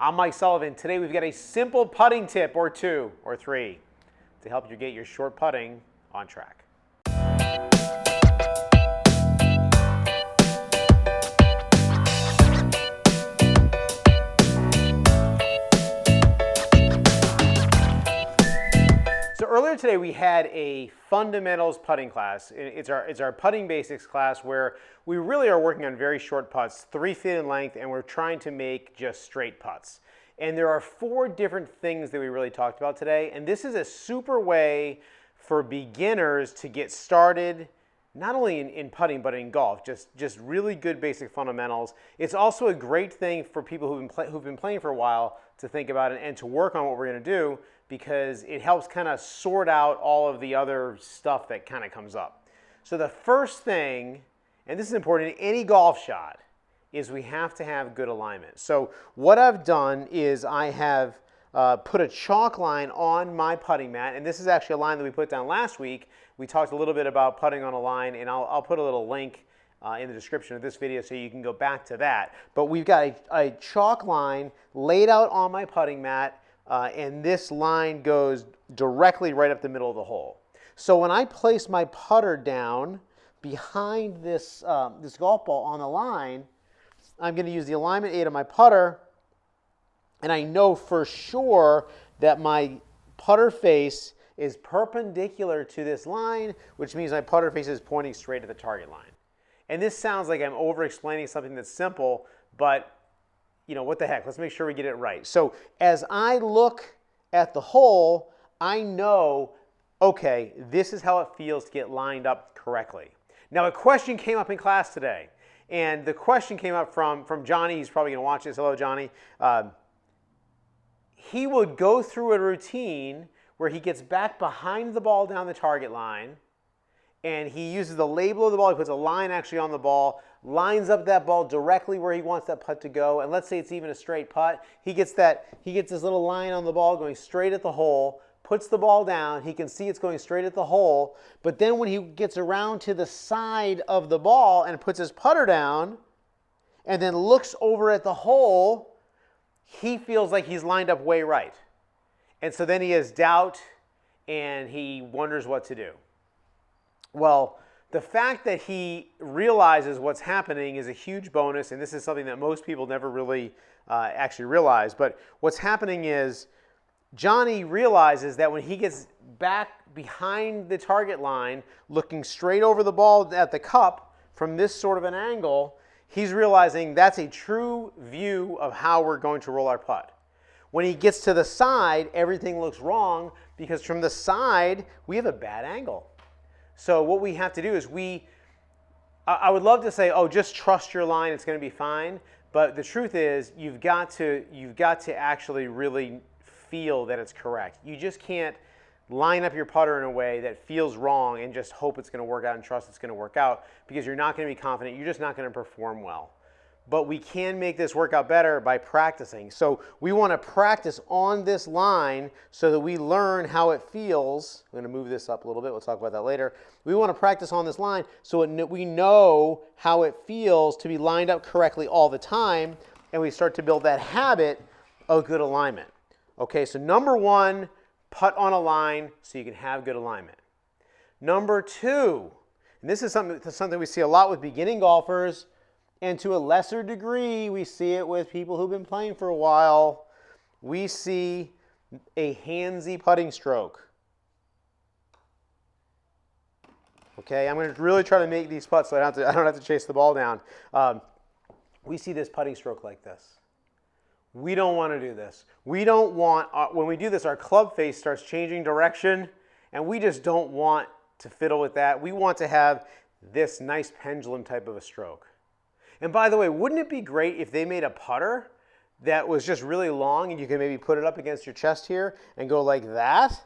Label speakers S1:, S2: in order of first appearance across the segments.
S1: I'm Mike Sullivan. Today we've got a simple putting tip or two or three to help you get your short putting on track. So earlier today we had a fundamentals putting class. It's our putting basics class where we really are working on very short putts, 3 feet in length, and we're trying to make just straight putts. And there are 4 different things that we really talked about today, and this is a super way for beginners to get started, not only in putting but in golf, just really good basic fundamentals. It's also a great thing for people who've been playing for a while to think about it and to work on what we're going to do, because it helps kind of sort out all of the other stuff that kind of comes up. So the first thing, and this is important in any golf shot, is we have to have good alignment. So what I've done is I have put a chalk line on my putting mat, and this is actually a line that we put down last week. We talked a little bit about putting on a line, and I'll put a little link in the description of this video so you can go back to that. But we've got a chalk line laid out on my putting mat, and this line goes directly right up the middle of the hole. So when I place my putter down behind this golf ball on the line, I'm going to use the alignment aid of my putter, and I know for sure that my putter face is perpendicular to this line, which means my putter face is pointing straight at the target line. And this sounds like I'm over-explaining something that's simple, but you know, what the heck, let's make sure we get it right. So as I look at the hole, I know, okay, this is how it feels to get lined up correctly. Now a question came up in class today, and the question came up from Johnny. He's probably gonna watch this. Hello, Johnny. He would go through a routine where he gets back behind the ball down the target line, and he uses the label of the ball. He puts a line actually on the ball, lines up that ball directly where he wants that putt to go, and let's say it's even a straight putt. He gets this little line on the ball going straight at the hole, puts the ball down. He can see it's going straight at the hole, but then when he gets around to the side of the ball and puts his putter down and then looks over at the hole, he feels like he's lined up way right. And so then he has doubt and he wonders what to do. Well, the fact that he realizes what's happening is a huge bonus, and this is something that most people never really actually realize. But what's happening is Johnny realizes that when he gets back behind the target line, looking straight over the ball at the cup from this sort of an angle, he's realizing that's a true view of how we're going to roll our putt. When he gets to the side, everything looks wrong because from the side, we have a bad angle. So what we have to do is I would love to say, oh, just trust your line, it's going to be fine. But the truth is, you've got to actually really feel that it's correct. You just can't line up your putter in a way that feels wrong and just hope it's going to work out and trust it's going to work out, because you're not going to be confident. You're just not going to perform well. But we can make this work out better by practicing. So we want to practice on this line so that we learn how it feels. I'm going to move this up a little bit. We'll talk about that later. We want to practice on this line so we know how it feels to be lined up correctly all the time, and we start to build that habit of good alignment. Okay, so number 1, putt on a line so you can have good alignment. Number 2, and this is something we see a lot with beginning golfers, and to a lesser degree, we see it with people who've been playing for a while. We see a handsy putting stroke. Okay, I'm going to really try to make these putts so I don't have to chase the ball down. We see this putting stroke like this. We don't want to do this. We don't want, when we do this, our club face starts changing direction, and we just don't want to fiddle with that. We want to have this nice pendulum type of a stroke. And by the way, wouldn't it be great if they made a putter that was just really long and you could maybe put it up against your chest here and go like that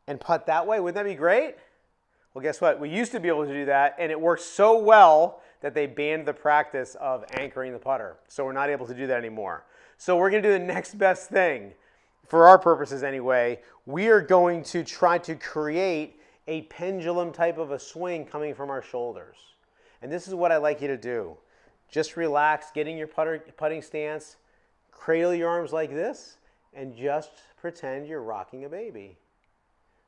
S1: and putt that way? Wouldn't that be great? Well, guess what? We used to be able to do that, and it worked so well that they banned the practice of anchoring the putter. So we're not able to do that anymore. So we're going to do the next best thing. For our purposes anyway, we are going to try to create a pendulum type of a swing coming from our shoulders. And this is what I'd like you to do. Just relax, get in your putting stance, cradle your arms like this and just pretend you're rocking a baby.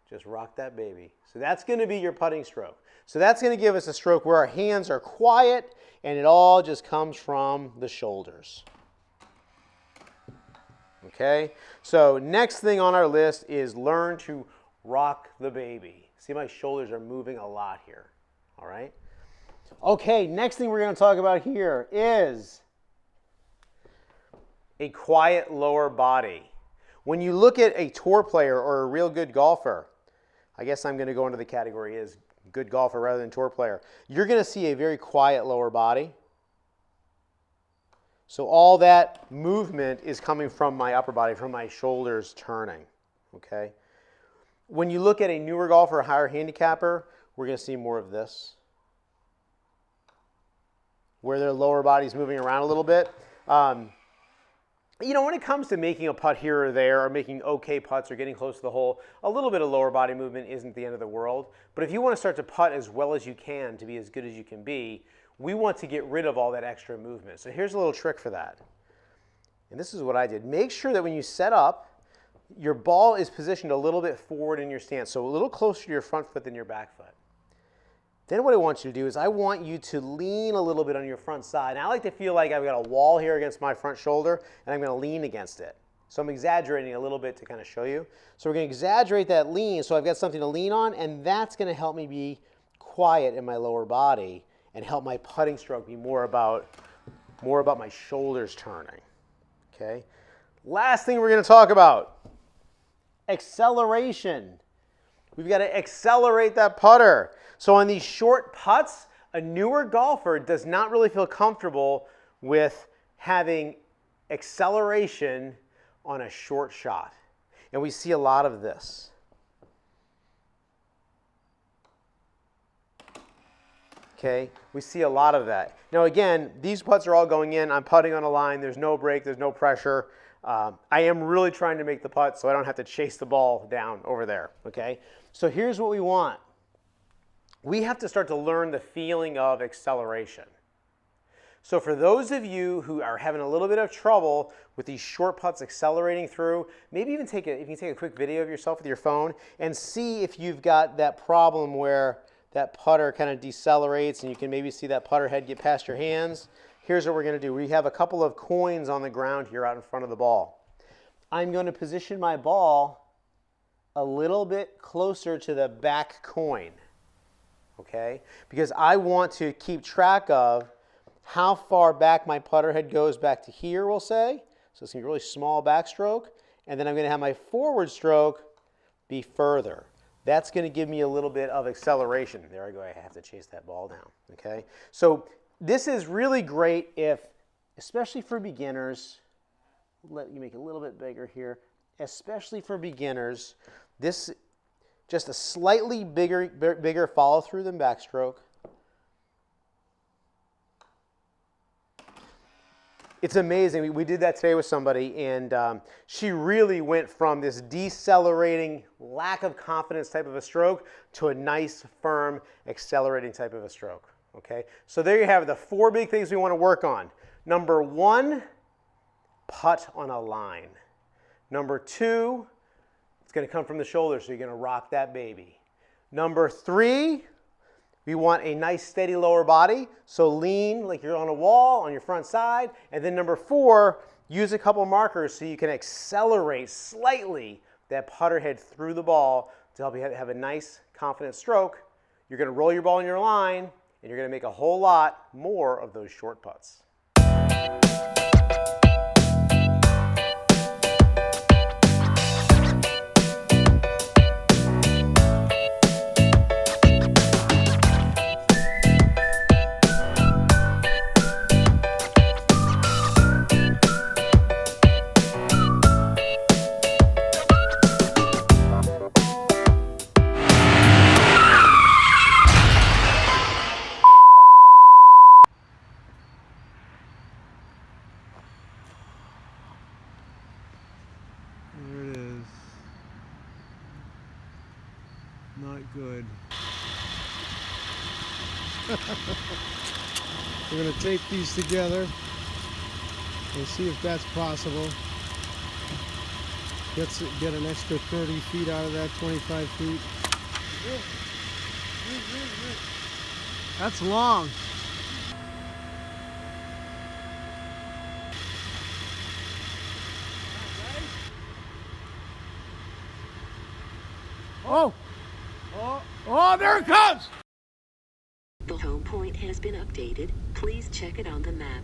S1: Just rock that baby. So that's going to be your putting stroke. So that's going to give us a stroke where our hands are quiet and it all just comes from the shoulders. Okay? So next thing on our list is learn to rock the baby. See, my shoulders are moving a lot here. All right? Okay, next thing we're going to talk about here is a quiet lower body. When you look at a tour player or a real good golfer, I guess I'm going to go into the category as good golfer rather than tour player, you're going to see a very quiet lower body. So all that movement is coming from my upper body, from my shoulders turning. Okay? When you look at a newer golfer, a higher handicapper, we're going to see more of this, where their lower body's moving around a little bit. You know, when it comes to making a putt here or there, or making okay putts or getting close to the hole, a little bit of lower body movement isn't the end of the world. But if you want to start to putt as well as you can to be as good as you can be, we want to get rid of all that extra movement. So here's a little trick for that. And this is what I did. Make sure that when you set up, your ball is positioned a little bit forward in your stance, so a little closer to your front foot than your back foot. Then what I want you to do is I want you to lean a little bit on your front side. And I like to feel like I've got a wall here against my front shoulder, and I'm going to lean against it. So I'm exaggerating a little bit to kind of show you. So we're going to exaggerate that lean so I've got something to lean on, and that's going to help me be quiet in my lower body and help my putting stroke be more about my shoulders turning. Okay? Last thing we're going to talk about, acceleration. We've got to accelerate that putter. So on these short putts, a newer golfer does not really feel comfortable with having acceleration on a short shot. And we see a lot of this. Okay, we see a lot of that. Now again, these putts are all going in. I'm putting on a line. There's no break. There's no pressure. I am really trying to make the putt so I don't have to chase the ball down over there. Okay, so here's what we want. We have to start to learn the feeling of acceleration. So for those of you who are having a little bit of trouble with these short putts accelerating through, maybe even if you can take a quick video of yourself with your phone and see if you've got that problem where that putter kind of decelerates and you can maybe see that putter head get past your hands. Here's what we're going to do. We have a couple of coins on the ground here out in front of the ball. I'm going to position my ball a little bit closer to the back coin. Okay? Because I want to keep track of how far back my putter head goes back to here, we'll say. So it's going to be a really small backstroke. And then I'm going to have my forward stroke be further. That's going to give me a little bit of acceleration. There I go. I have to chase that ball down. Okay? So this is really great if, especially for beginners, let you make it a little bit bigger here, especially for beginners, this just a slightly bigger follow through than backstroke. It's amazing. We did that today with somebody, and she really went from this decelerating, lack of confidence type of a stroke to a nice, firm, accelerating type of a stroke. Okay, so there you have it, the 4 big things we want to work on. Number 1, putt on a line. Number 2, it's going to come from the shoulder, so you're going to rock that baby. Number 3, we want a nice steady lower body, so lean like you're on a wall on your front side. And then number 4, use a couple markers so you can accelerate slightly that putter head through the ball to help you have a nice, confident stroke. You're going to roll your ball in your line, and you're going to make a whole lot more of those short putts.
S2: There it is. Not good. We're going to tape these together. We'll see if that's possible. Get an extra 30 feet out of that 25 feet. That's long. Oh! Oh, there it comes!
S3: The home point has been updated. Please check it on the map.